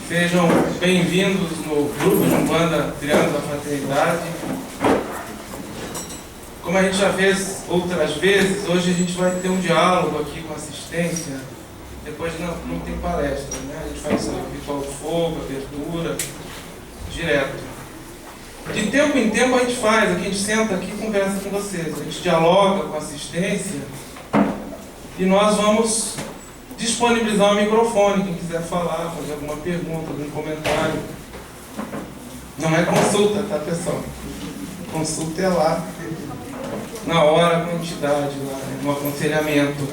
Sejam bem-vindos no grupo de Umbanda Triângulo da Fraternidade. Como a gente já fez outras vezes, hoje a gente vai ter um diálogo aqui com assistência. Depois não tem palestra, né? A gente faz o ritual do fogo, abertura, direto. De tempo em tempo a gente faz, aqui a gente senta aqui e conversa com vocês. A gente dialoga com a assistência e nós vamos disponibilizar o microfone, quem quiser falar, fazer alguma pergunta, algum comentário. Não é consulta, tá, pessoal? Consulta é lá, na hora com a entidade, lá, no aconselhamento.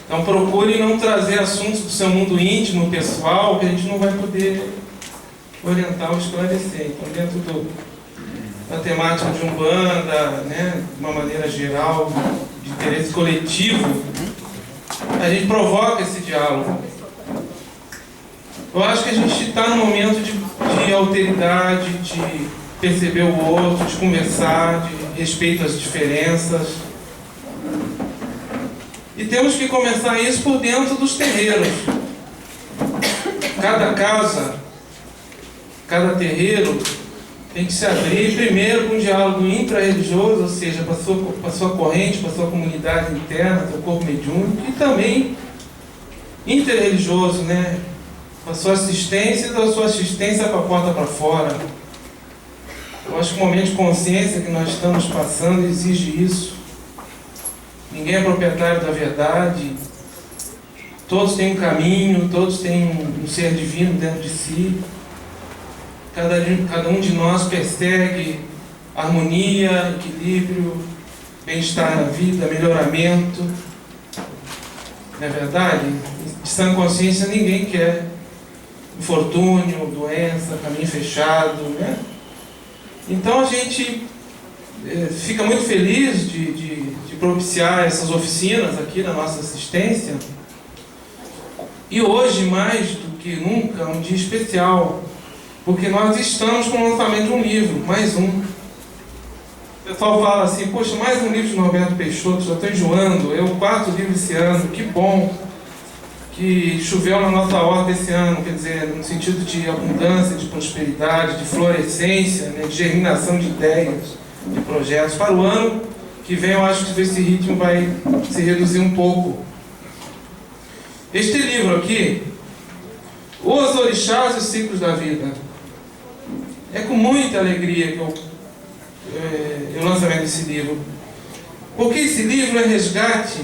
Então procure não trazer assuntos do seu mundo íntimo, pessoal, que a gente não vai poder orientar ou esclarecer. Então dentro da temática de Umbanda, né, de uma maneira geral, de interesse coletivo, a gente provoca esse diálogo. Eu acho que a gente está num momento de alteridade, de perceber o outro, de conversar, de respeito às diferenças. E temos que começar isso por dentro dos terreiros. Cada casa, cada terreiro tem que se abrir primeiro com um diálogo intra-religioso, ou seja, para a sua corrente, para a sua comunidade interna, seu corpo mediúnico, e também interreligioso, né? Para a sua assistência e da sua assistência para a porta para fora. Eu acho que o momento de consciência que nós estamos passando exige isso. Ninguém é proprietário da verdade. Todos têm um caminho, todos têm um ser divino dentro de si. Cada um de nós persegue harmonia, equilíbrio, bem-estar na vida, melhoramento. Não é verdade? De sã consciência ninguém quer infortúnio, doença, caminho fechado, né? Então a gente fica muito feliz de propiciar essas oficinas aqui na nossa assistência. E hoje, mais do que nunca, é um dia especial, porque nós estamos com o lançamento de um livro, mais um. O pessoal fala assim, poxa, mais um livro de Norberto Peixoto, já estou enjoando, é o 4º livro esse ano, que bom que choveu na nossa horta esse ano, quer dizer, no sentido de abundância, de prosperidade, de florescência, né, de germinação de ideias, de projetos. Para o ano que vem, eu acho que esse ritmo vai se reduzir um pouco. Este livro aqui, Os Orixás e os Ciclos da Vida, é com muita alegria que eu lançamento desse livro, porque esse livro é resgate,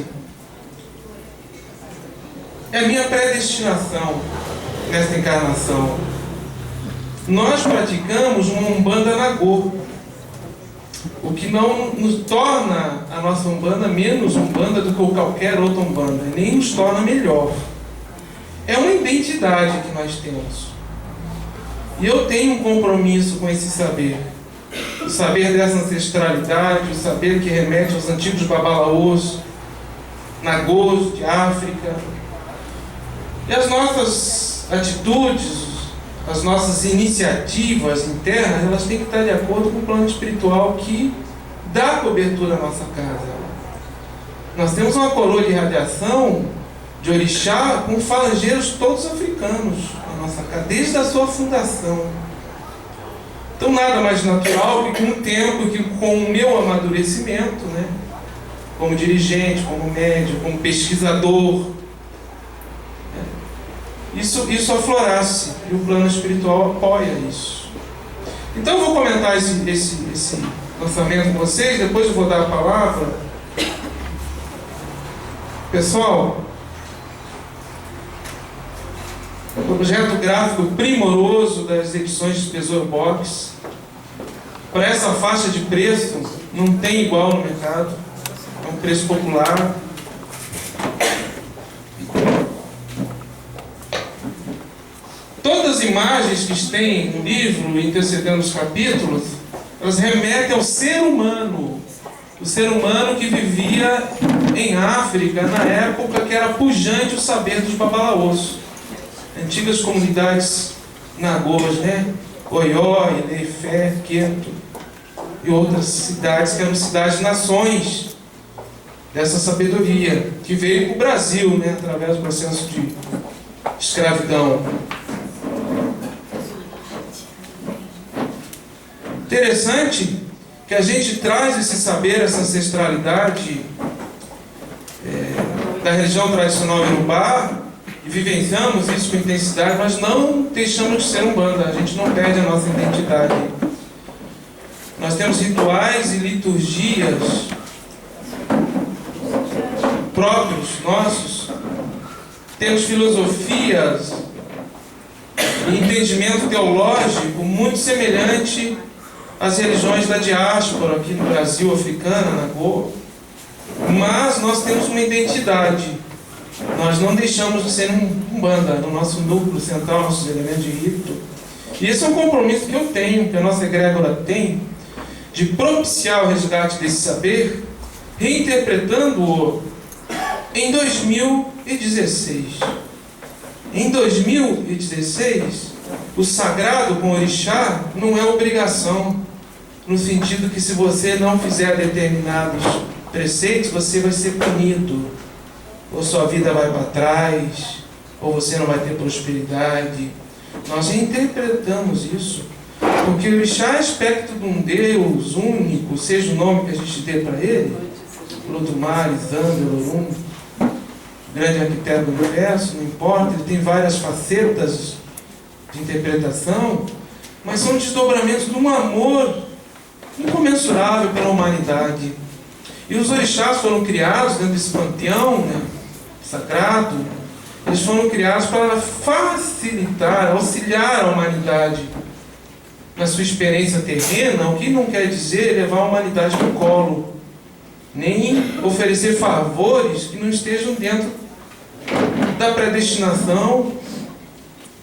é a minha predestinação nesta encarnação. Nós praticamos uma Umbanda Nagô, o que não nos torna a nossa Umbanda menos Umbanda do que qualquer outra Umbanda, nem nos torna melhor. É uma identidade que nós temos. E eu tenho um compromisso com esse saber. O saber dessa ancestralidade, o saber que remete aos antigos babalaôs, nagôs de África. E as nossas atitudes, as nossas iniciativas internas, elas têm que estar de acordo com o plano espiritual que dá cobertura à nossa casa. Nós temos uma coroa de radiação de orixá com falangeiros todos africanos na nossa casa, desde a sua fundação. Então nada mais natural que com o tempo, que com o meu amadurecimento, né, como dirigente, como médium, como pesquisador, isso aflorasse, e o plano espiritual apoia isso. Então eu vou comentar esse lançamento com vocês, depois eu vou dar a palavra. Pessoal, projeto gráfico primoroso das edições de Tesouro Box. Para essa faixa de preço, não tem igual no mercado, é um preço popular. Todas as imagens que tem no livro, intercedendo os capítulos, elas remetem ao ser humano. O ser humano que vivia em África, na época que era pujante o saber dos babalaôs. Antigas comunidades nagôs, né? Oió, Ilefé, Queto e outras cidades que eram cidades-nações dessa sabedoria que veio para o Brasil, né? Através do processo de escravidão. Interessante que a gente traz esse saber, essa ancestralidade da religião tradicional iorubá e vivenciamos isso com intensidade, mas não deixamos de ser umbanda, a gente não perde a nossa identidade. Nós temos rituais e liturgias próprios, nossos, temos filosofias e entendimento teológico muito semelhante às religiões da diáspora aqui no Brasil, africana, na Goa, mas nós temos uma identidade. Nós não deixamos de ser umbanda, no nosso núcleo central, nossos elementos de rito. E esse é um compromisso que eu tenho, que a nossa egrégora tem, de propiciar o resgate desse saber, reinterpretando-o em 2016. Em 2016, o sagrado com o orixá não é obrigação, no sentido que se você não fizer determinados preceitos, você vai ser punido, ou sua vida vai para trás, ou você não vai ter prosperidade. Nós reinterpretamos isso, porque o orixá é aspecto de um Deus único, seja o nome que a gente dê para ele, Olodumare, Zambia, Olum, grande arquiteto do universo, não importa, ele tem várias facetas de interpretação, mas são desdobramentos de um amor incomensurável pela humanidade. E os orixás foram criados dentro desse panteão, né, sagrado, eles foram criados para facilitar, auxiliar a humanidade na sua experiência terrena, o que não quer dizer levar a humanidade no colo, nem oferecer favores que não estejam dentro da predestinação,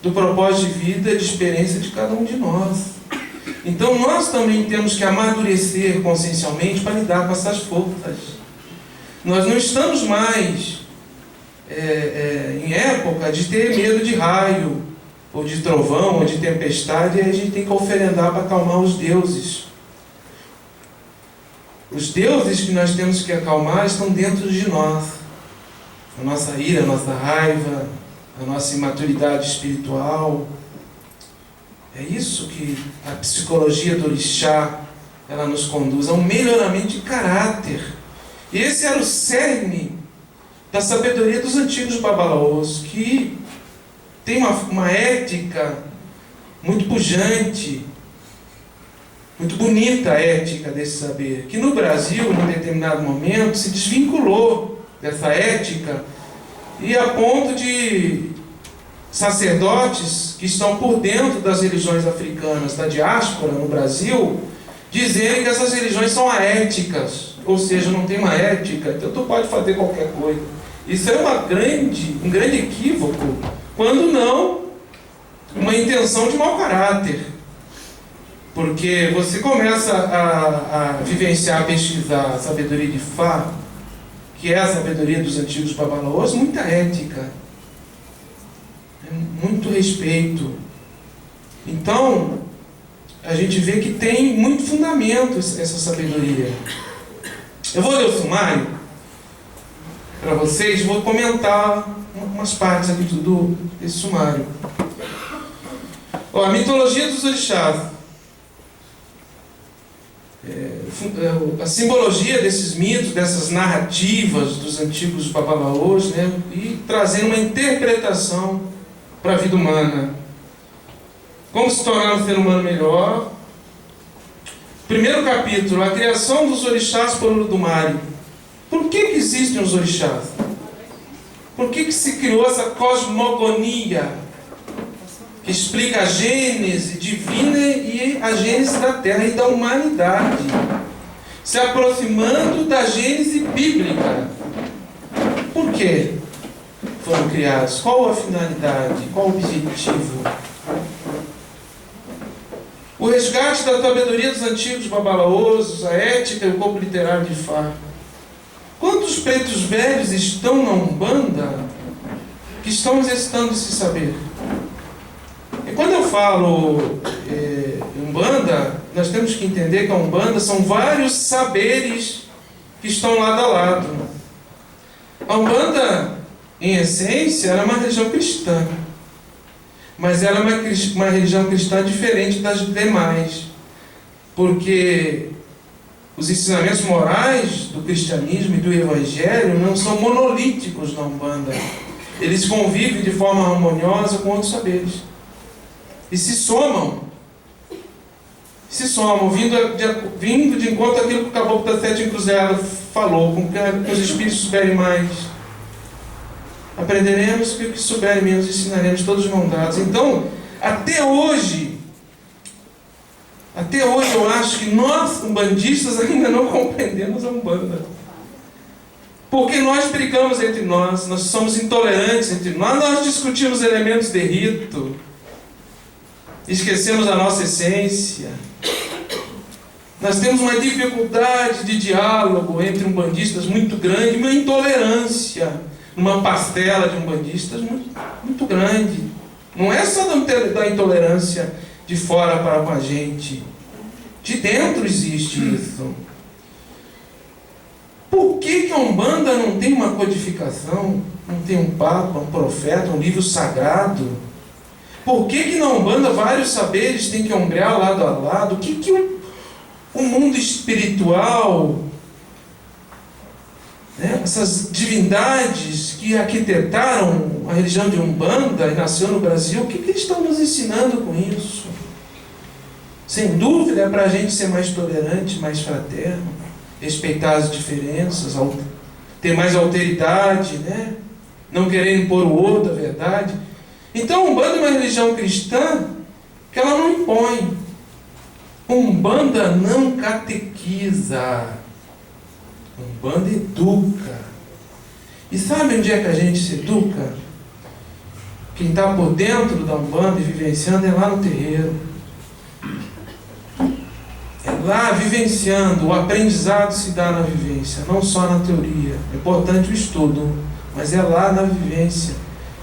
do propósito de vida, de experiência de cada um de nós. Então nós também temos que amadurecer consciencialmente para lidar com essas forças. Nós não estamos mais em época de ter medo de raio, ou de trovão, ou de tempestade, e a gente tem que oferendar para acalmar os deuses. Os deuses que nós temos que acalmar estão dentro de nós. A nossa ira, a nossa raiva, a nossa imaturidade espiritual. É isso que a psicologia do orixá, ela nos conduz a um melhoramento de caráter. E esse era o cerne da sabedoria dos antigos babalaôs, que tem uma ética muito pujante, muito bonita a ética desse saber, que no Brasil, num determinado momento, se desvinculou dessa ética, e a ponto de sacerdotes que estão por dentro das religiões africanas da diáspora no Brasil dizerem que essas religiões são aéticas, ou seja, não tem uma ética, então tu pode fazer qualquer coisa. Isso é um grande equívoco, quando não uma intenção de mau caráter. Porque você começa a vivenciar, a pesquisar a sabedoria de Fá, que é a sabedoria dos antigos babalaôs, muita ética, muito respeito. Então, a gente vê que tem muito fundamento essa sabedoria. Eu vou ler o sumário para vocês, vou comentar umas partes aqui desse sumário. A mitologia dos orixás. A simbologia desses mitos, dessas narrativas dos antigos babalaôs, né, e trazendo uma interpretação para a vida humana. Como se tornar um ser humano melhor. Primeiro capítulo, a criação dos orixás por Olodumare. Por que existem os orixás? Por que se criou essa cosmogonia que explica a gênese divina e a gênese da Terra e da humanidade, se aproximando da gênese bíblica? Por que foram criados? Qual a finalidade? Qual o objetivo? O resgate da sabedoria dos antigos babalaôs, a ética e o corpo literário de Fá. Quantos pretos velhos estão na Umbanda que estão exercitando esse saber? E quando eu falo Umbanda, nós temos que entender que a Umbanda são vários saberes que estão lado a lado. A Umbanda, em essência, era uma religião cristã, mas era uma religião cristã diferente das demais, porque os ensinamentos morais do cristianismo e do evangelho não são monolíticos na Umbanda. Eles convivem de forma harmoniosa com outros saberes. E se somam, vindo de encontro àquilo que o Caboclo da Sete Encruzilhadas falou, com que os espíritos souberem mais, aprenderemos, que o que souberem menos ensinaremos, todos de mão dadas. Então, até hoje eu acho que nós, umbandistas, ainda não compreendemos a Umbanda. Porque nós brigamos entre nós somos intolerantes entre nós discutimos elementos de rito, esquecemos a nossa essência. Nós temos uma dificuldade de diálogo entre umbandistas muito grande, uma intolerância, uma pastela de umbandistas muito grande. Não é só da intolerância de fora para com a gente. De dentro existe isso. Por que a Umbanda não tem uma codificação? Não tem um papa, um profeta, um livro sagrado? Por que na Umbanda vários saberes têm que ombrear lado a lado? O que o mundo espiritual, né, essas divindades que arquitetaram a religião de Umbanda e nasceu no Brasil, o que eles estão nos ensinando com isso? Sem dúvida é para a gente ser mais tolerante, mais fraterno, respeitar as diferenças, ter mais alteridade, né? Não querer impor o outro, a verdade. Então, a Umbanda é uma religião cristã que ela não impõe. Umbanda não catequiza. Umbanda educa. E sabe onde é que a gente se educa? Quem está por dentro da Umbanda e vivenciando é lá no terreiro. É lá vivenciando. O aprendizado se dá na vivência, não só na teoria. É importante o estudo, mas é lá na vivência,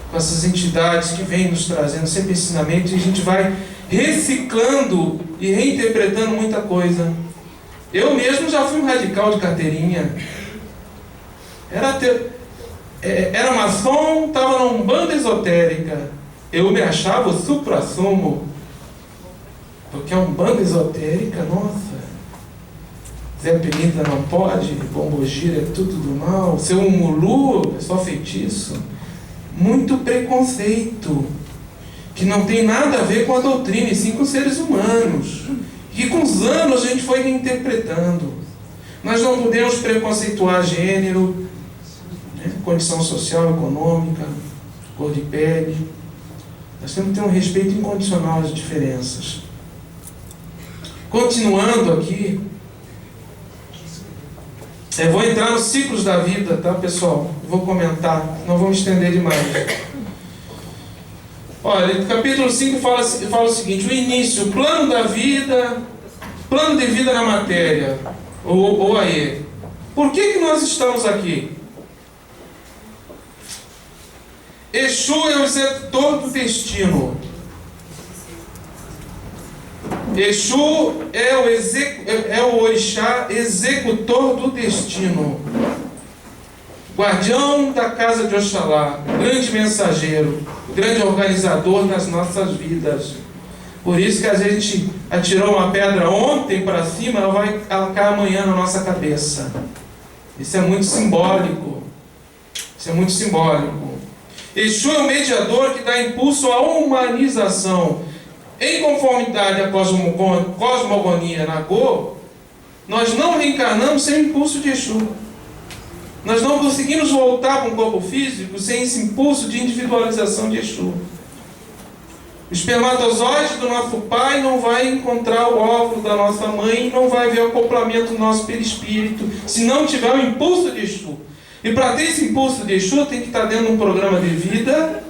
com essas entidades que vêm nos trazendo sempre ensinamento, e a gente vai reciclando e reinterpretando muita coisa. Eu mesmo já fui um radical de carteirinha. Era maçom, estava na Umbanda esotérica. Eu me achava o supra-sumo, porque a Umbanda esotérica, nossa, Zé Penida não pode, Pombogira é tudo do mal, seu Umulu é só feitiço. Muito preconceito, que não tem nada a ver com a doutrina, e sim com os seres humanos, que com os anos a gente foi reinterpretando. Nós não podemos preconceituar gênero, né, condição social, econômica, cor de pele. Nós temos que ter um respeito incondicional às diferenças. Continuando aqui, eu vou entrar nos ciclos da vida, tá, pessoal? Eu vou comentar, não vou me estender demais. Olha, o capítulo 5 fala o seguinte: o início, plano da vida, plano de vida na matéria, ou aí. Por que nós estamos aqui? Exu é o executor do destino. Exu é o orixá executor do destino, guardião da casa de Oxalá, grande mensageiro, grande organizador das nossas vidas. Por isso que às vezes a gente atirou uma pedra ontem para cima, ela cai amanhã na nossa cabeça. Isso é muito simbólico. Isso é muito simbólico. Exu é o mediador que dá impulso à humanização. Em conformidade à cosmogonia Nagô, nós não reencarnamos sem o impulso de Exu. Nós não conseguimos voltar para um corpo físico sem esse impulso de individualização de Exu. O espermatozoide do nosso pai não vai encontrar o óvulo da nossa mãe e não vai ver o acoplamento do nosso perispírito se não tiver o impulso de Exu. E para ter esse impulso de Exu tem que estar dentro de um programa de vida,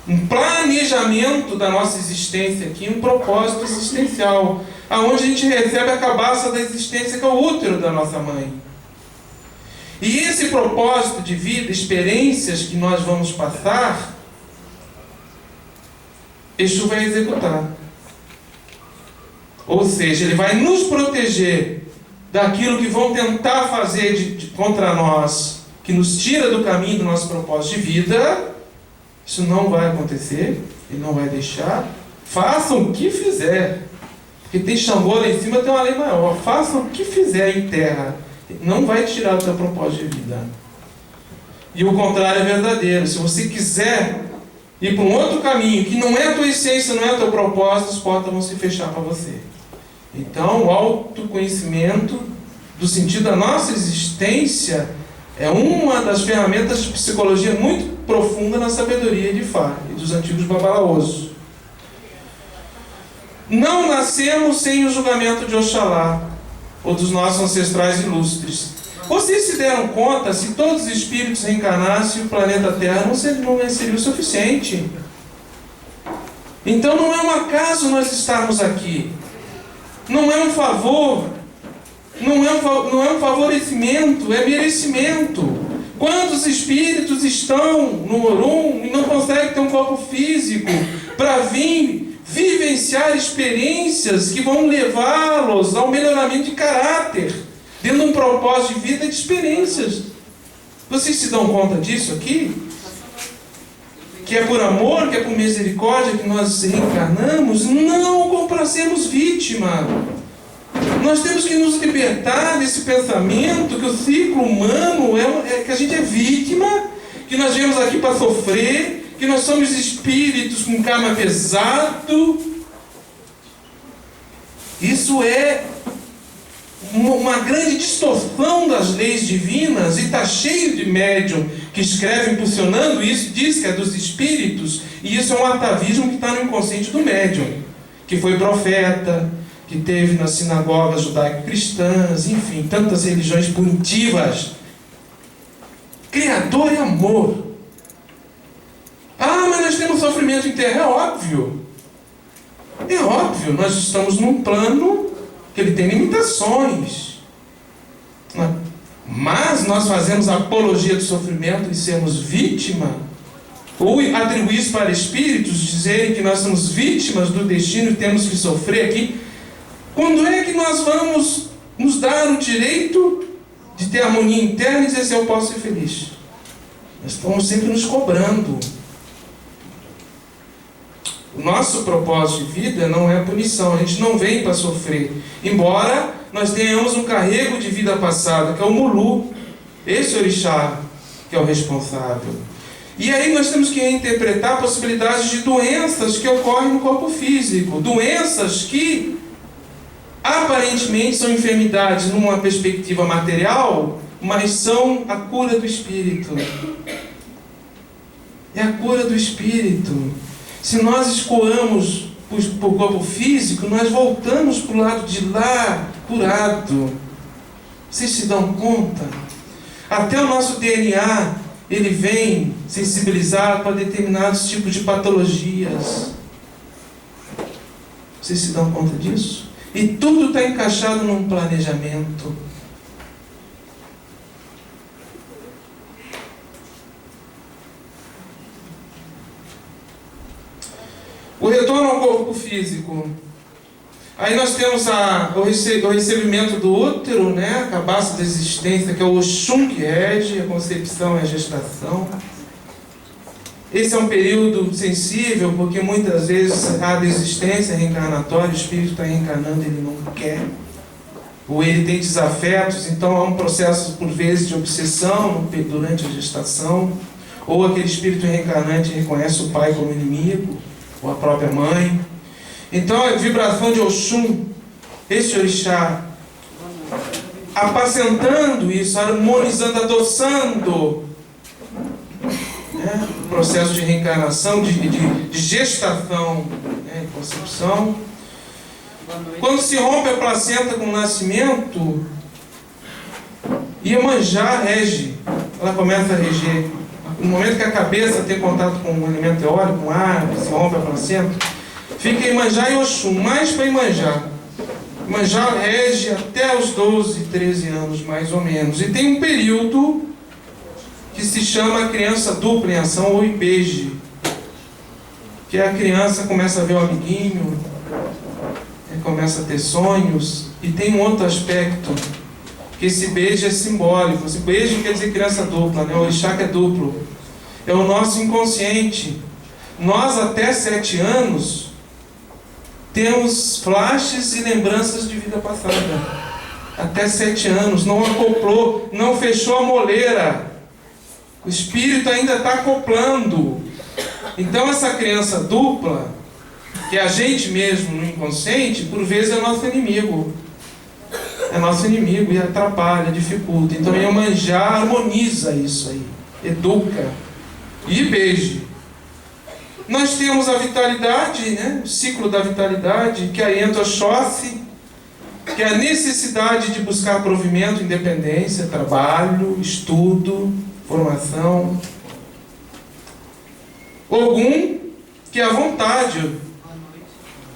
um planejamento da nossa existência aqui, um propósito existencial, aonde a gente recebe a cabaça da existência, que é o útero da nossa mãe. E esse propósito de vida, experiências que nós vamos passar, Exu vai executar. Ou seja, ele vai nos proteger daquilo que vão tentar fazer contra nós, que nos tira do caminho do nosso propósito de vida. Isso não vai acontecer, ele não vai deixar. Façam o que fizer. Porque tem Xangô lá em cima, tem uma lei maior. Faça o que fizer em terra, não vai tirar o teu propósito de vida. E o contrário é verdadeiro. Se você quiser ir para um outro caminho, que não é a tua essência, não é o teu propósito, as portas vão se fechar para você. Então, o autoconhecimento, do sentido da nossa existência, é uma das ferramentas de psicologia muito profunda na sabedoria de Fá e dos antigos babalaôs. Não nascemos sem o julgamento de Oxalá, ou dos nossos ancestrais ilustres. Vocês se deram conta, se todos os espíritos reencarnassem, o planeta Terra não seria o suficiente. Então não é um acaso nós estarmos aqui. Não é um favor. Não é um favorecimento, é merecimento. Quantos espíritos estão no Orum e não conseguem ter um corpo físico para vir vivenciar experiências que vão levá-los ao melhoramento de caráter, dentro de um propósito de vida de experiências. Vocês se dão conta disso aqui? Que é por amor, que é por misericórdia que nós reencarnamos, não como para sermos vítima. Nós temos que nos libertar desse pensamento que o ciclo humano é que a gente é vítima, que nós viemos aqui para sofrer, que nós somos espíritos com karma pesado. Isso é uma grande distorção das leis divinas, e está cheio de médium que escreve impulsionando isso, diz que é dos espíritos, e isso é um atavismo que está no inconsciente do médium, que foi profeta, que teve nas sinagogas judaico-cristãs, enfim, tantas religiões punitivas. Criador é amor. Ah, mas nós temos sofrimento em terra. É óbvio. É óbvio, nós estamos num plano que ele tem limitações. Mas nós fazemos apologia do sofrimento e sermos vítima, ou atribuir isso para espíritos, dizerem que nós somos vítimas do destino e temos que sofrer aqui. Quando é que nós vamos nos dar o direito de ter harmonia interna e dizer assim, eu posso ser feliz? Nós estamos sempre nos cobrando. O nosso propósito de vida não é a punição, a gente não vem para sofrer. Embora nós tenhamos um carrego de vida passada, que é o Mulu, esse orixá que é o responsável. E aí nós temos que reinterpretar possibilidades de doenças que ocorrem no corpo físico. Doenças que aparentemente são enfermidades numa perspectiva material, mas são a cura do espírito. É a cura do espírito. Se nós escoamos para o corpo físico, nós voltamos para o lado de lá curado. Vocês se dão conta? Até o nosso DNA, ele vem sensibilizado para determinados tipos de patologias. Vocês se dão conta disso? E tudo está encaixado num planejamento. O retorno ao corpo físico. Aí nós temos o recebimento do útero, né? A cabaça da existência, que é o Oxum que rege, a concepção e a gestação. Esse é um período sensível, porque muitas vezes a desistência reencarnatória, o espírito está reencarnando, ele não quer. Ou ele tem desafetos, então há um processo, por vezes, de obsessão durante a gestação. Ou aquele espírito reencarnante reconhece o pai como inimigo, ou a própria mãe. Então a vibração de Oxum, esse orixá, apacentando isso, harmonizando, adoçando, né, o processo de reencarnação, de gestação, né, concepção. Quando se rompe a placenta com o nascimento, Iemanjá rege, ela começa a reger. No momento que a cabeça tem contato com um elemento eólico, com ar, se rompe a placenta, fica Iemanjá e Oxum, mais para Iemanjá. Iemanjá rege até os 12, 13 anos, mais ou menos. E tem um período que se chama criança dupla em ação, ou IBEGE, que a criança começa a ver o amiguinho, começa a ter sonhos. E tem um outro aspecto, que esse beijo é simbólico. Esse beijo quer dizer criança dupla, né? O orixá que é duplo. É o nosso inconsciente. Nós até 7 anos, temos flashes e lembranças de vida passada. Até 7 anos, não acoplou, não fechou a moleira. O espírito ainda está acoplando. Então essa criança dupla, que é a gente mesmo no inconsciente, por vezes é nosso inimigo. É nosso inimigo e atrapalha, dificulta. Então Iemanjá harmoniza isso aí, educa e beije. Nós temos a vitalidade, né? O ciclo da vitalidade, que aí entra Oxóssi, que é a necessidade de buscar provimento, independência, trabalho, estudo, formação. Ogum, que é a vontade.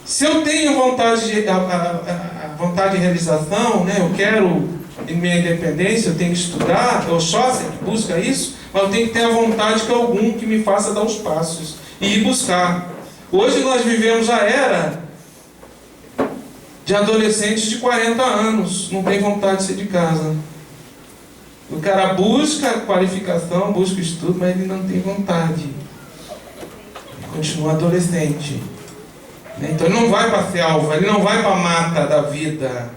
Se eu tenho vontade de realização, né? Eu quero minha independência, eu tenho que estudar, Oxóssi que busca isso, mas eu tenho que ter a vontade que é Ogum que me faça dar os passos e ir buscar. Hoje nós vivemos a era de adolescentes de 40 anos, não tem vontade de sair de casa. O cara busca qualificação, busca estudo, mas ele não tem vontade. Ele continua adolescente. Então ele não vai para a selva, ele não vai para a mata da vida.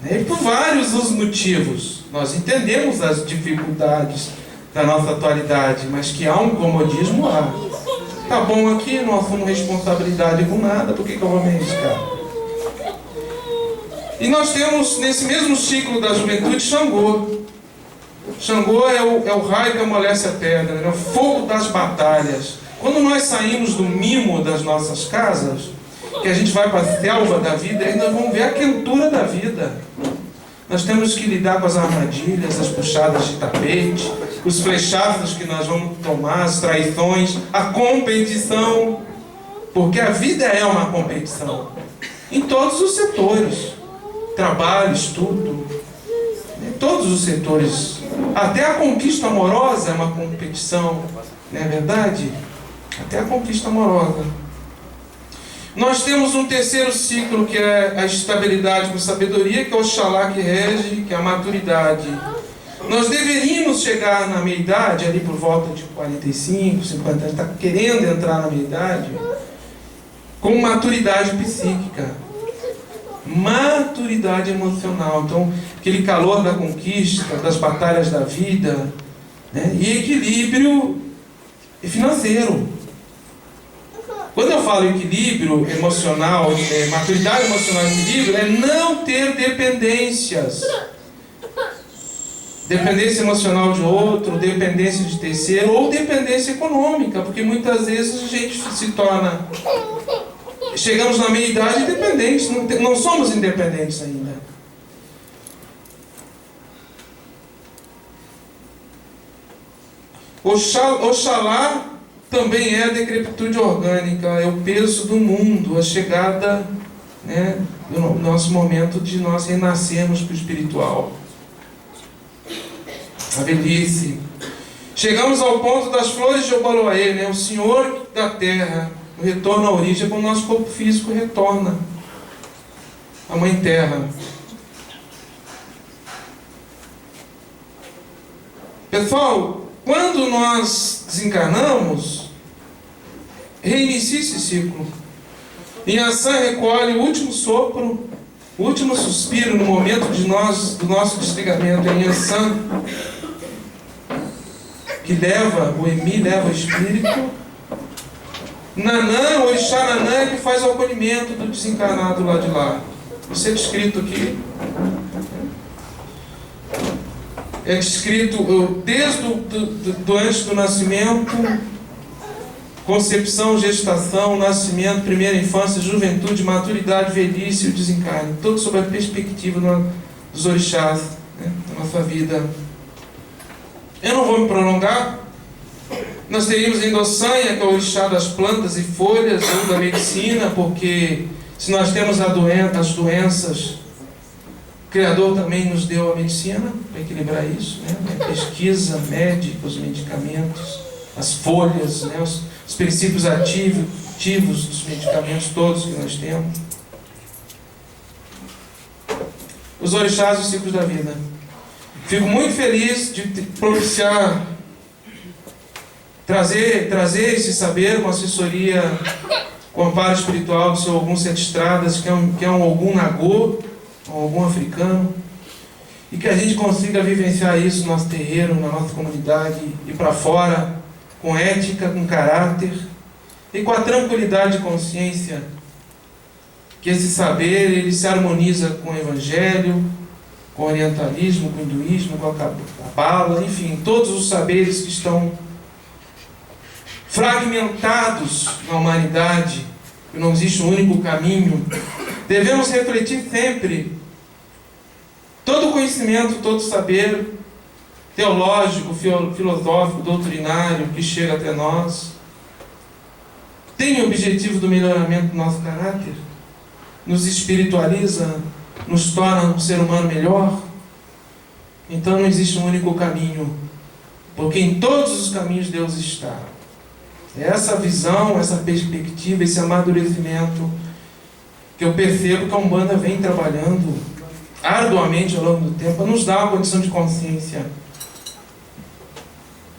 E por vários os motivos. Nós entendemos as dificuldades da nossa atualidade, mas que há um comodismo lá. Tá bom aqui, não assumo responsabilidade com nada, por que eu vou me arriscar? E nós temos, nesse mesmo ciclo da juventude, Xangô. Xangô é o raio que amolece a pedra, é o fogo das batalhas. Quando nós saímos do mimo das nossas casas, que a gente vai para a selva da vida, aí nós vamos ver a quentura da vida. Nós temos que lidar com as armadilhas, as puxadas de tapete, os flechaços que nós vamos tomar, as traições, a competição. Porque a vida é uma competição. Em todos os setores. Trabalho, estudo, em todos os setores. Até a conquista amorosa é uma competição, não é verdade? Até a conquista amorosa. Nós temos um terceiro ciclo, que é a estabilidade com sabedoria, que é o Oxalá que rege, que é a maturidade. Nós deveríamos chegar na meia-idade, ali por volta de 45, 50 anos, está querendo entrar na meia-idade, com maturidade psíquica. Maturidade emocional. Então, aquele calor da conquista, das batalhas da vida, né? E equilíbrio financeiro. Quando eu falo equilíbrio emocional, maturidade emocional e equilíbrio, é não ter dependências. Dependência emocional de outro, dependência de terceiro, ou dependência econômica, porque muitas vezes a gente se torna... Chegamos na meia-idade independentes, não somos independentes ainda. Oxalá também é a decrepitude orgânica, é o peso do mundo, a chegada, né, do nosso momento de nós renascermos para o espiritual. A velhice. Chegamos ao ponto das flores de Obaloaê, né, o Senhor da Terra. O retorno à origem é quando o nosso corpo físico retorna à Mãe Terra. Pessoal, quando nós desencarnamos, reinicia esse ciclo. Inhaçã recolhe o último sopro, o último suspiro no momento do nosso desligamento. É Inhaçã que leva, o Emi leva o espírito. Nanã, o Orixá Nanã, é que faz o acolhimento do desencarnado lá de lá. Isso é descrito aqui. É descrito desde antes do nascimento, concepção, gestação, nascimento, primeira infância, juventude, maturidade, velhice e o desencarne. Tudo sob a perspectiva dos orixás, né, da nossa vida. Eu não vou me prolongar. Nós teríamos ainda Ossanha, que é o orixá das plantas e folhas, ou da medicina, porque se nós temos as doenças, o Criador também nos deu a medicina para equilibrar isso, né? A pesquisa médica, os medicamentos, as folhas, né? Os princípios ativos dos medicamentos todos que nós temos. Os orixás e os ciclos da vida. Fico muito feliz de propiciar trazer esse saber com assessoria o amparo espiritual do seu Ogum Sete Estradas, que é um Ogum Nagô, um Ogum africano, e que a gente consiga vivenciar isso no nosso terreiro, na nossa comunidade e para fora, com ética, com caráter e com a tranquilidade de consciência que esse saber ele se harmoniza com o Evangelho, com o orientalismo, com o hinduísmo, com a cabala, enfim, todos os saberes que estão fragmentados na humanidade, que não existe um único caminho. Devemos refletir sempre todo conhecimento, todo saber teológico, filosófico, doutrinário que chega até nós tem o objetivo do melhoramento do nosso caráter, nos espiritualiza, nos torna um ser humano melhor. Então não existe um único caminho, porque em todos os caminhos Deus está. É essa visão, essa perspectiva, esse amadurecimento que eu percebo que a Umbanda vem trabalhando arduamente ao longo do tempo, para nos dar uma condição de consciência,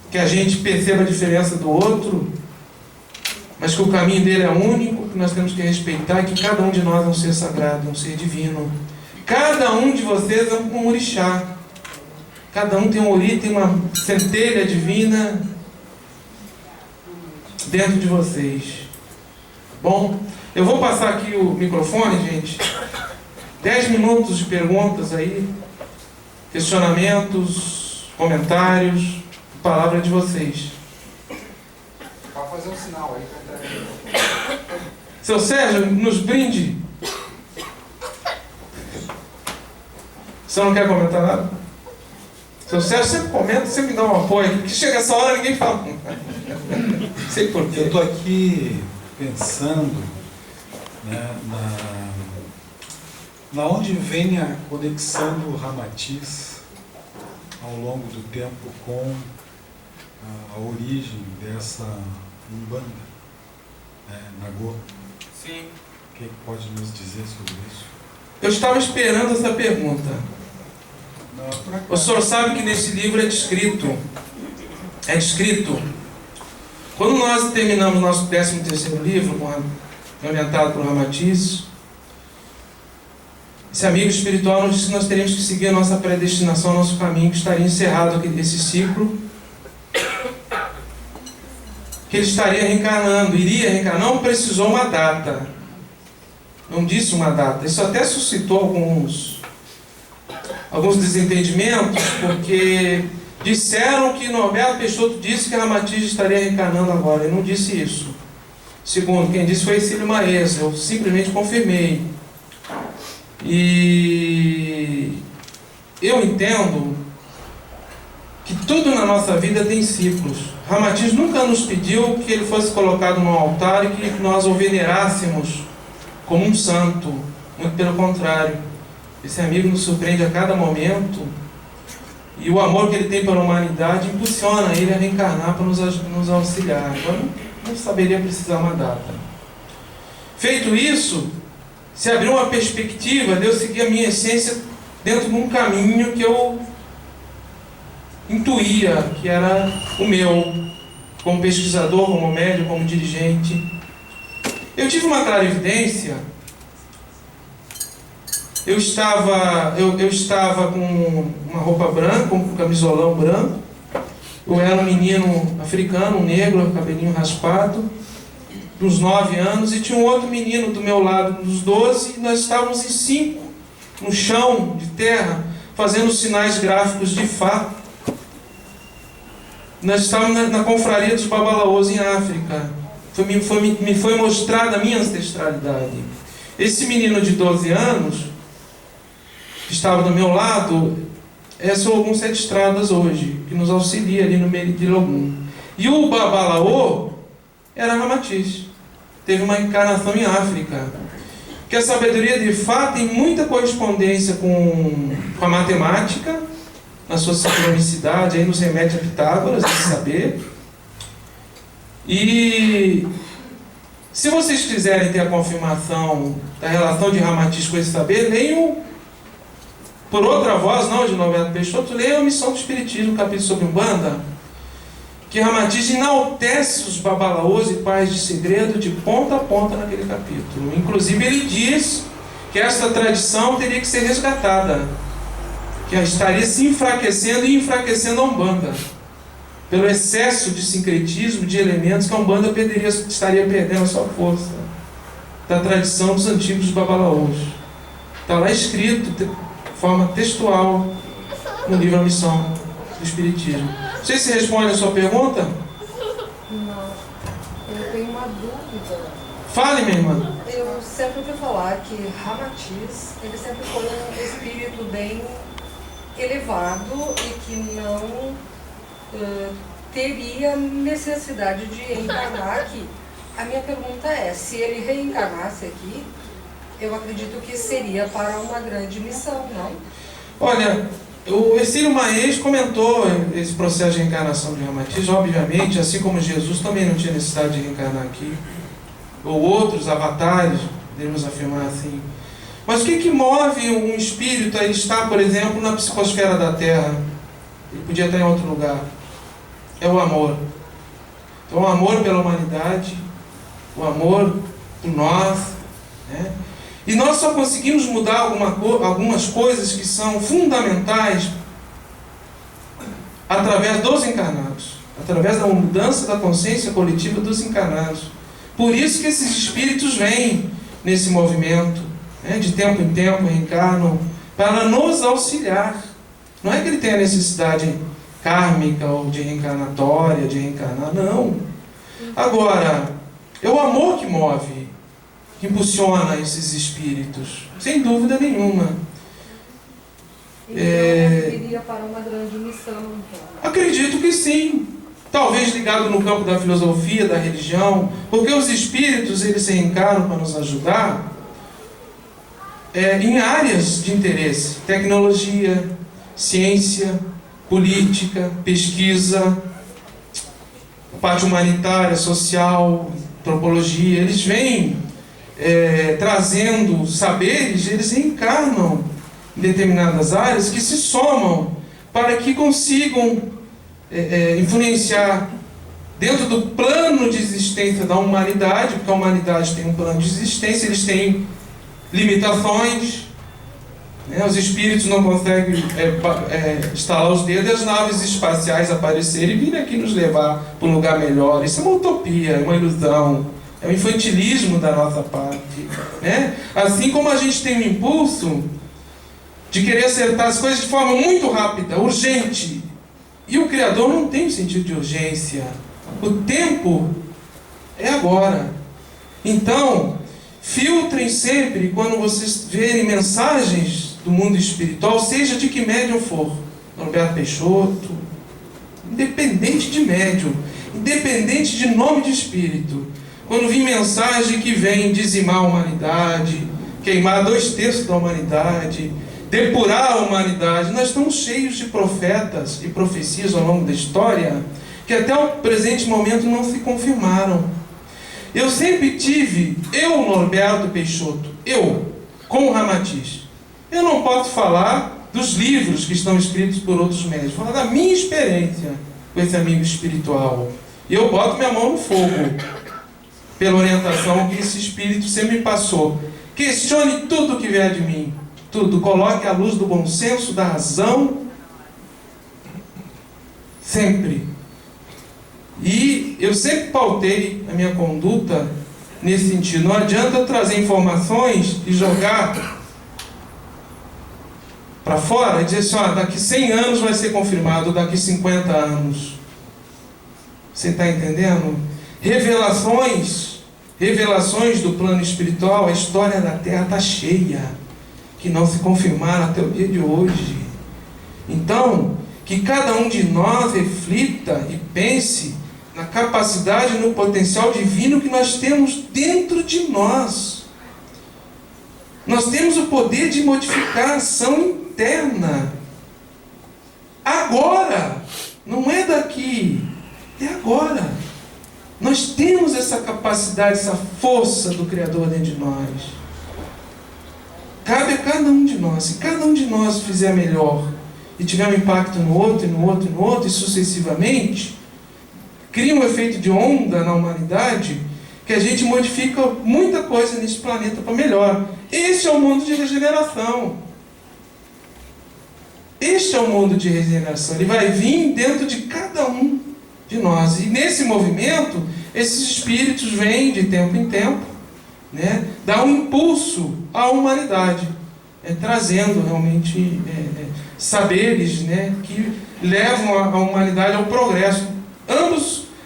que a gente perceba a diferença do outro, mas que o caminho dele é único, que nós temos que respeitar, que cada um de nós é um ser sagrado, um ser divino. Cada um de vocês é um orixá. Cada um tem um ori, tem uma centelha divina dentro de vocês. Bom, eu vou passar aqui o microfone, gente. 10 minutos de perguntas aí, questionamentos, comentários, palavra de vocês. Pode fazer um sinal aí. Seu Sérgio, nos brinde. Você não quer comentar nada? Seu Sérgio sempre comenta, sempre dá um apoio. Porque chega essa hora ninguém fala. Sei por quê. Eu estou aqui pensando, né, na onde vem a conexão do Ramatiz ao longo do tempo com a origem dessa Umbanda, né, Nagô. Sim. O que pode nos dizer sobre isso? Eu estava esperando essa pergunta. O senhor sabe que nesse livro é descrito, quando nós terminamos nosso 13º livro, orientado por Ramatiz, esse amigo espiritual nos disse que nós teríamos que seguir a nossa predestinação, nosso caminho, que estaria encerrado aqui esse ciclo, que ele estaria reencarnando, iria reencarnar, não precisou uma data, não disse uma data. Isso até suscitou alguns desentendimentos, porque disseram que Norberto Peixoto disse que Ramatiz estaria reencarnando agora. Ele não disse isso. Segundo, quem disse foi Cílio Maes. Eu simplesmente confirmei. E eu entendo que tudo na nossa vida tem ciclos. Ramatiz nunca nos pediu que ele fosse colocado no altar e que nós o venerássemos como um santo. Muito pelo contrário. Esse amigo nos surpreende a cada momento, e o amor que ele tem pela humanidade impulsiona ele a reencarnar para nos auxiliar. Então não saberia precisar uma data. Feito isso, se abriu uma perspectiva de eu seguir a minha essência dentro de um caminho que eu intuía que era o meu, como pesquisador, como médium, como dirigente. Eu tive uma clarividência. Eu estava com uma roupa branca, com um camisolão branco. Eu era um menino africano, um negro, cabelinho raspado, uns 9 anos, e tinha um outro menino do meu lado, dos 12, e nós estávamos em 5, no chão de terra, fazendo sinais gráficos de Fá. Nós estávamos na confraria dos Babalaôs em África. Me foi mostrada a minha ancestralidade. Esse menino de 12 anos, que estava do meu lado, é o Ogum Sete Estradas hoje, que nos auxilia ali no meio de Ogum. E o Babalaô era Ramatiz. Teve uma encarnação em África. Que a sabedoria de Fá tem muita correspondência com a matemática, na sua sincronicidade, aí nos remete a Pitágoras, esse saber. E se vocês quiserem ter a confirmação da relação de Ramatiz com esse saber, leiam por outra voz, não de Norberto Peixoto, leiam a Missão do Espiritismo, capítulo sobre Umbanda, que Ramatiz enaltece os babalaôs e pais de segredo de ponta a ponta naquele capítulo. Inclusive ele diz que essa tradição teria que ser resgatada, que estaria se enfraquecendo e enfraquecendo a Umbanda, pelo excesso de sincretismo, de elementos que a Umbanda estaria perdendo a sua força, da tradição dos antigos babalaôs. Está lá escrito, de forma textual, no livro A Missão do Espiritismo. Não sei se responde a sua pergunta. Não, eu tenho uma dúvida. Fale, minha irmã. Eu sempre ouvi falar que Ramatiz, ele sempre foi um espírito bem elevado e que não teria necessidade de reencarnar aqui. A minha pergunta é, se ele reencarnasse aqui, eu acredito que seria para uma grande missão, não? Olha, o Hercílio Maes comentou esse processo de reencarnação de Ramatiz. Obviamente, assim como Jesus também não tinha necessidade de reencarnar aqui, ou outros avatares, podemos afirmar assim. Mas o que move um espírito a estar, por exemplo, na psicosfera da Terra? Ele podia estar em outro lugar. É o amor. Então, o amor pela humanidade, o amor por nós, né? E nós só conseguimos mudar algumas coisas que são fundamentais através dos encarnados, através da mudança da consciência coletiva dos encarnados. Por isso que esses espíritos vêm nesse movimento, né? De tempo em tempo reencarnam para nos auxiliar. Não é que ele tenha necessidade kármica ou de reencarnatória, de reencarnar, não. Agora, é o amor que move, que impulsiona esses espíritos, sem dúvida nenhuma. Então, iria para uma grande missão, então. Acredito que sim. Talvez ligado no campo da filosofia, da religião, porque os espíritos, eles se reencarnam para nos ajudar em áreas de interesse: tecnologia, ciência, política, pesquisa, parte humanitária, social, antropologia. Eles vêm trazendo saberes, eles reencarnam em determinadas áreas que se somam para que consigam influenciar dentro do plano de existência da humanidade, porque a humanidade tem um plano de existência, eles têm limitações, né? Os espíritos não conseguem estalar os dedos e as naves espaciais aparecerem e virem aqui nos levar para um lugar melhor. Isso é uma utopia, é uma ilusão, é um infantilismo da nossa parte, né? Assim como a gente tem um impulso de querer acertar as coisas de forma muito rápida, urgente, e o Criador não tem um sentido de urgência. O tempo é agora. Então, filtrem sempre quando vocês verem mensagens do mundo espiritual, seja de que médium for. Norberto Peixoto, independente de médium, independente de nome de espírito. Quando vir mensagem que vem dizimar a humanidade, queimar 2/3 da humanidade, depurar a humanidade, nós estamos cheios de profetas e profecias ao longo da história que até o presente momento não se confirmaram. Eu sempre tive, Norberto Peixoto, com o Ramatiz, eu não posso falar dos livros que estão escritos por outros médicos, falar da minha experiência com esse amigo espiritual. E eu boto minha mão no fogo pela orientação que esse espírito sempre me passou. Questione tudo que vier de mim, tudo, coloque à luz do bom senso, da razão, sempre. E eu sempre pautei a minha conduta nesse sentido. Não adianta eu trazer informações e jogar para fora e dizer assim, ó, daqui 100 anos vai ser confirmado, daqui 50 anos. Você está entendendo? Revelações do plano espiritual, a história da Terra está cheia, que não se confirmaram até o dia de hoje. Então, que cada um de nós reflita e pense na capacidade e no potencial divino que nós temos dentro de nós. Nós temos o poder de modificar a ação interna. Agora, não é daqui, é agora. Nós temos essa capacidade, essa força do Criador dentro de nós. Cabe a cada um de nós. Se cada um de nós fizer melhor e tiver um impacto no outro, e no outro, e no outro, e sucessivamente, cria um efeito de onda na humanidade, que a gente modifica muita coisa nesse planeta para melhor. Este é o mundo de regeneração. Este é o mundo de regeneração. Ele vai vir dentro de cada um de nós. E nesse movimento, esses espíritos vêm de tempo em tempo, né, dar um impulso à humanidade, trazendo realmente saberes, né, que levam a humanidade ao progresso.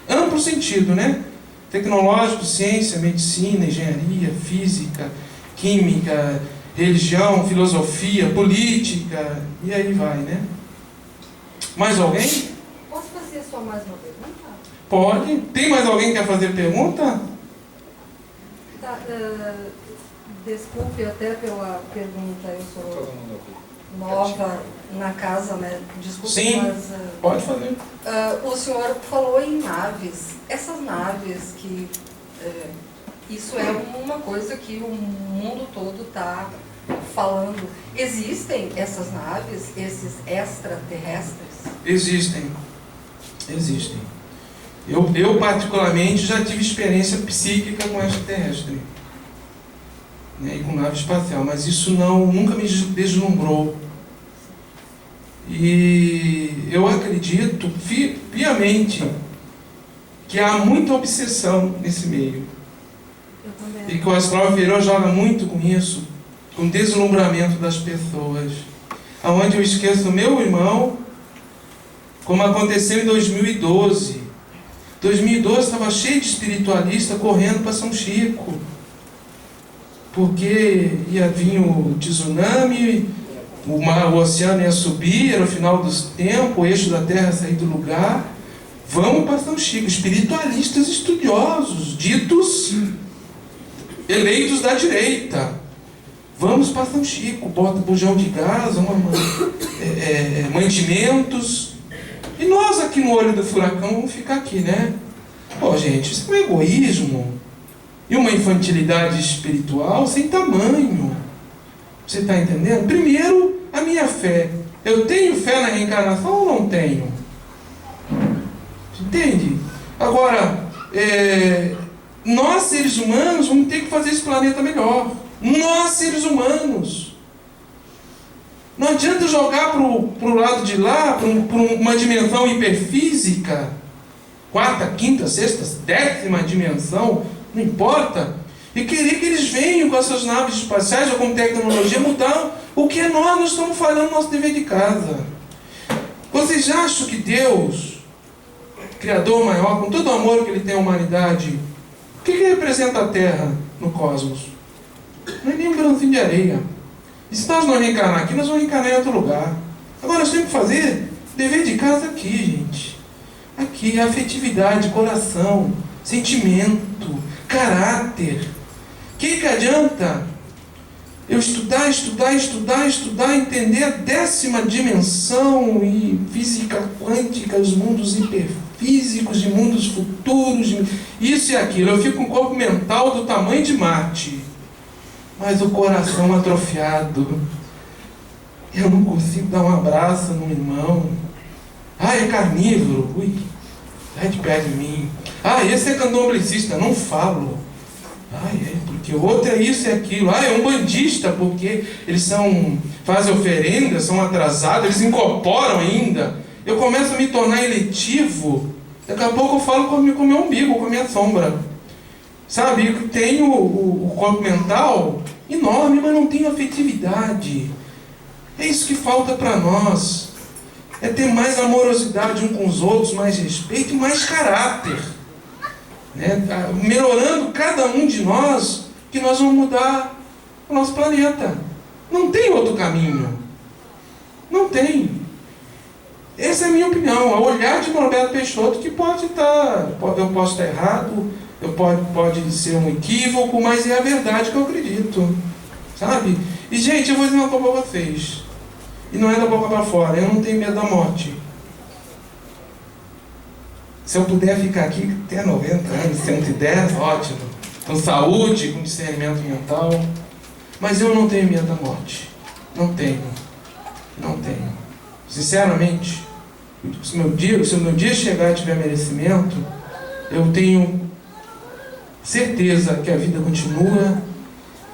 Amplo sentido, né? Tecnológico, ciência, medicina, engenharia, física, química, religião, filosofia, política, e aí vai, né? Mais alguém? Posso fazer só mais uma pergunta? Pode. Tem mais alguém que quer fazer pergunta? Tá, desculpe até pela pergunta, eu Todo sou mundo aqui. nova na casa, né? Desculpe, Sim, mas... pode fazer. O senhor falou em naves. Essas naves que... isso é uma coisa que o mundo todo está falando. Existem essas naves, esses extraterrestres? Existem. Eu particularmente já tive experiência psíquica com extraterrestre, né, e com nave espacial, mas isso nunca me deslumbrou. E eu acredito piamente que há muita obsessão nesse meio. Eu também. E que o astral virou joga muito com isso, com o deslumbramento das pessoas. Aonde eu esqueço o meu irmão, como aconteceu em 2012. 2012 estava cheio de espiritualista correndo para São Chico, porque ia vir o tsunami, o oceano ia subir, era o final dos tempos, o eixo da Terra sair do lugar. Vamos para São Chico. Espiritualistas estudiosos, ditos eleitos da direita. Vamos para São Chico, bota bujão de gás, mantimentos. E nós aqui no olho do furacão vamos ficar aqui, né? Pô, gente, isso é um egoísmo e uma infantilidade espiritual sem tamanho. Você está entendendo? Primeiro, a minha fé. Eu tenho fé na reencarnação ou não tenho? Entende? Agora, nós seres humanos vamos ter que fazer esse planeta melhor. Nós seres humanos. Não adianta jogar para o lado de lá, para uma dimensão hiperfísica, 4ª, 5ª, 6ª, 10ª dimensão, não importa, e querer que eles venham com essas naves espaciais ou com tecnologia mudar o que nós estamos falhando no nosso dever de casa. Vocês acham que Deus, Criador maior, com todo o amor que Ele tem à humanidade, o que representa a Terra no cosmos? Não é nem um grãozinho de areia. E se nós não reencarnar aqui, nós vamos reencarnar em outro lugar. Agora nós temos que fazer dever de casa aqui, gente. Aqui, afetividade, coração, sentimento, caráter. O que adianta eu estudar, entender a 10ª dimensão e física quântica, os mundos hiperfísicos, de mundos futuros, isso e aquilo. Eu fico com um corpo mental do tamanho de Marte, mas o coração atrofiado. Eu não consigo dar um abraço no irmão. É carnívoro. Ui, sai de perto de mim. Esse é candomblessista. Não falo. Porque o outro é isso e aquilo. É um bandista, porque eles fazem oferendas, são atrasados, eles incorporam ainda. Eu começo a me tornar eletivo. Daqui a pouco eu falo com o meu umbigo, com a minha sombra. Sabe, eu tenho o corpo mental enorme, mas não tenho afetividade. É isso que falta para nós. É ter mais amorosidade um com os outros, mais respeito e mais caráter. Né? Melhorando cada um de nós, que nós vamos mudar o nosso planeta. Não tem outro caminho. Não tem. Essa é a minha opinião. A olhar de Norberto Peixoto, que pode estar... eu posso estar errado, pode ser um equívoco, mas é a verdade que eu acredito. Sabe? E, gente, eu vou dizer uma coisa para vocês. E não é da boca para fora. Eu não tenho medo da morte. Se eu puder ficar aqui até 90 anos, 110, ótimo. Com saúde, com discernimento mental. Mas eu não tenho medo da morte. Não tenho. Sinceramente, se o meu dia chegar e tiver merecimento, eu tenho certeza que a vida continua,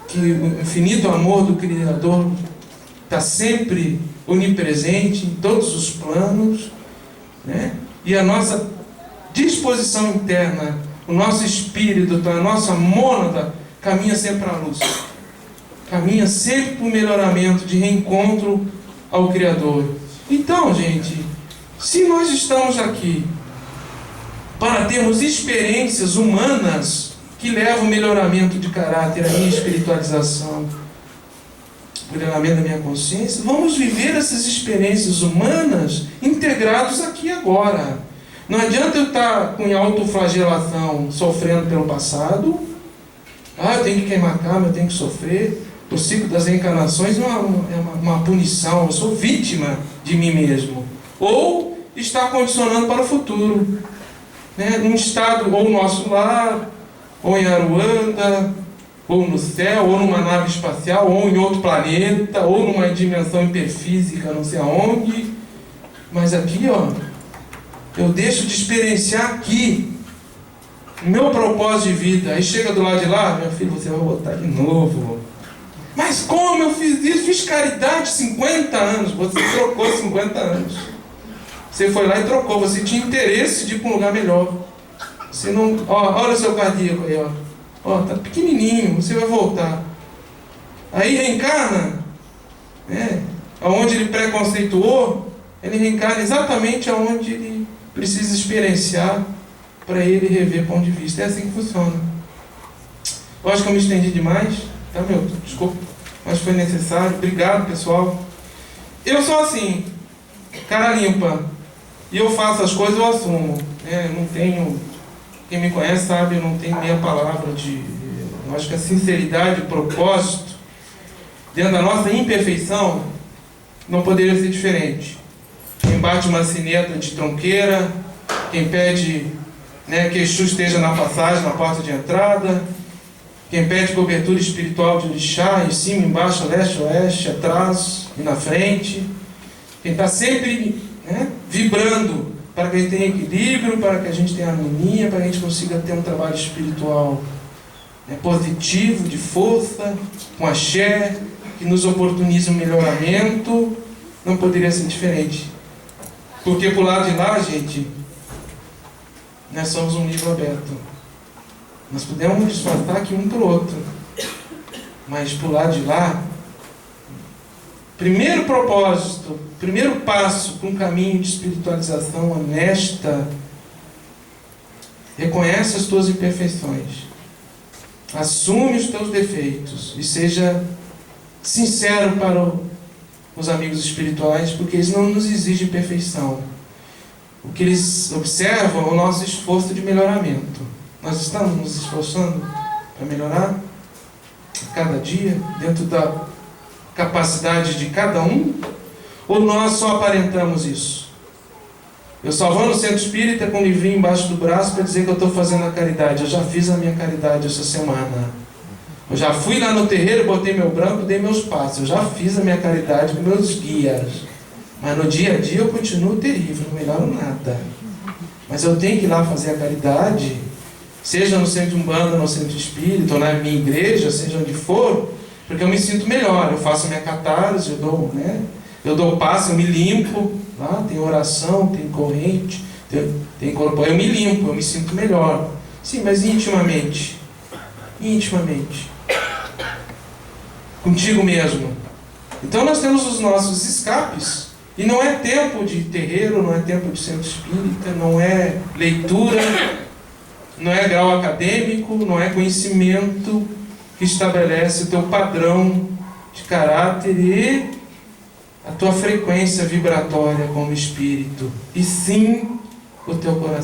que o infinito amor do Criador está sempre onipresente em todos os planos, né? E a nossa disposição interna, o nosso espírito, a nossa mônada, caminha sempre para a luz, caminha sempre para o melhoramento, de reencontro ao Criador. Então, gente, se nós estamos aqui para termos experiências humanas que levam ao melhoramento de caráter, a minha espiritualização, o melhoramento da minha consciência, vamos viver essas experiências humanas integrados aqui e agora. Não adianta eu estar com autoflagelação, sofrendo pelo passado. Eu tenho que queimar a cama, eu tenho que sofrer. O ciclo das reencarnações é uma punição, eu sou vítima de mim mesmo. Ou está condicionando para o futuro, né? Num estado, ou nosso lar, ou em Aruanda, ou no céu, ou numa nave espacial, ou em outro planeta, ou numa dimensão hiperfísica, não sei aonde. Mas aqui, eu deixo de experienciar aqui o meu propósito de vida. Aí chega do lado de lá, meu filho, você vai voltar de novo. Mas como eu fiz isso? Fiz caridade 50 anos. Você trocou 50 anos. Você foi lá e trocou. Você tinha interesse de ir para um lugar melhor. Você não... olha o seu cardíaco aí, tá pequenininho. Você vai voltar. Aí reencarna, né? Aonde ele preconceituou, ele reencarna exatamente aonde ele precisa experienciar para ele rever ponto de vista. É assim que funciona. Eu acho que eu me estendi demais. Tá, meu? Desculpa, mas foi necessário. Obrigado, pessoal. Eu sou assim, cara limpa. E eu faço as coisas, eu assumo. Eu não tenho... Quem me conhece sabe, eu não tenho meia palavra de... Eu acho que a sinceridade, o propósito, dentro da nossa imperfeição, não poderia ser diferente. Quem bate uma sineta de tronqueira, quem pede, que Exu esteja na passagem, na porta de entrada, quem pede cobertura espiritual de orixá, em cima, embaixo, leste, oeste, atrás e na frente. Quem está sempre vibrando para que a gente tenha equilíbrio, para que a gente tenha harmonia, para que a gente consiga ter um trabalho espiritual positivo, de força, com axé, que nos oportunize um melhoramento. Não poderia ser diferente. Porque por lado de lá, gente, nós somos um livro aberto. Nós podemos disfarçar aqui um para o outro. Mas por lado de lá, primeiro propósito, primeiro passo para um caminho de espiritualização honesta, reconhece as tuas imperfeições, assume os teus defeitos e seja sincero para os amigos espirituais, porque eles não nos exigem perfeição. O que eles observam é o nosso esforço de melhoramento. Nós estamos nos esforçando para melhorar a cada dia, dentro da capacidade de cada um, ou nós só aparentamos isso? Eu só vou no centro espírita com um livrinho embaixo do braço para dizer que eu estou fazendo a caridade. Eu já fiz a minha caridade essa semana. Eu já fui lá no terreiro, botei meu branco, dei meus passos. Eu já fiz a minha caridade com meus guias. Mas no dia a dia eu continuo terrível, não melhoro nada. Mas eu tenho que ir lá fazer a caridade, seja no centro de Umbanda, no centro espírita, ou na minha igreja, seja onde for, porque eu me sinto melhor. Eu faço a minha catarse, eu dou passo, eu me limpo. Lá tem oração, tem corrente, tem corpo. Eu me limpo, eu me sinto melhor. Sim, mas intimamente. Intimamente. Contigo mesmo. Então nós temos os nossos escapes. E não é tempo de terreiro, não é tempo de centro espírita, não é leitura, não é grau acadêmico, não é conhecimento que estabelece o teu padrão de caráter e a tua frequência vibratória como espírito. E sim o teu coração.